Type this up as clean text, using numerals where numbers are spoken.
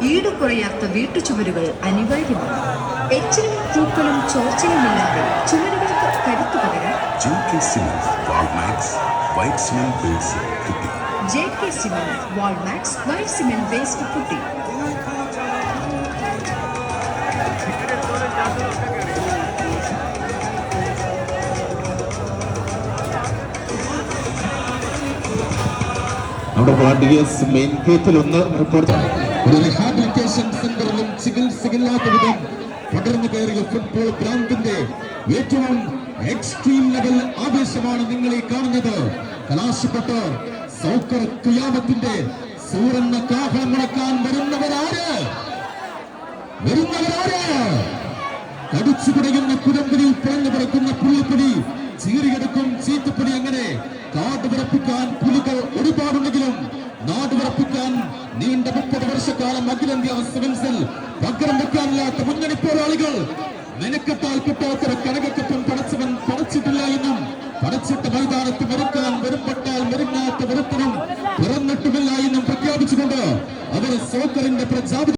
ഈടുകുറയാത്ത വീട്ടുചുവരുകൾ അനിവാര്യമാണ്. എച്ചിലും തൂക്കലും ചോർച്ചയുമില്ലാതെ ചുമരുകൾക്ക് കരുത്തു പകരാൻ JK Cement Wallmax White Cement Base Putty. JK Cement Wallmax White Cement Base Putty. നമ്മുടെ വാർഡിയേഴ്സ് main ഗേറ്റിൽ ഒന്ന് റിപ്പോർട്ട് ഒരു റീഹാബിലിറ്റേഷൻ സെന്ററിലും ചികിത്സയില്ലാത്ത വിധം പടർന്നു കയറിയ ഫുട്ബോൾ ഭ്രാന്തിന്റെ ഏറ്റവും എക്സ്ട്രീം ലെവൽ ആവേശമാണ് നിങ്ങൾ ഈ കാണുന്നത്. കലാശപ്പെട്ട സൗക്കർ ഖിയാമത്തിന്റെ സൂറന്ന കാഹളം മുടക്കാൻ വരുന്നവരാര്? കടിച്ചു പിടിക്കുന്ന കുരമ്പലിൽ പിറന്നു പിറക്കുന്ന പുള്ളിപ്പടി, ചീറിയെടുക്കും ചീത്തപ്പടി, അങ്ങനെ കാട് വിറപ്പിക്കാൻ പുലികൾ ഒരുപാടുണ്ടെങ്കിലും നാട് വിറപ്പിക്കാൻ നീണ്ട 30 വർഷക്കാലം അഖിലേന്ത്യാ സെവൻസിൽ പകരം വെക്കാനില്ലാത്ത മുന്നണി പോരാളികൾ. മെനക്കെട്ടാൽ കിട്ടാത്ത കനകക്കപ്പം പടച്ചവൻ പടച്ചിട്ടില്ല എന്നും പടച്ചിട്ട മൈതാനത്ത് മെരുക്കാൻ വെറുപ്പെട്ടാൽ മെരുങ്ങാത്ത വെറുത്തനും പിറന്നിട്ടുമില്ല എന്നും പ്രഖ്യാപിച്ചുകൊണ്ട് അവർ സോക്കറിന്റെ പ്രജാപതി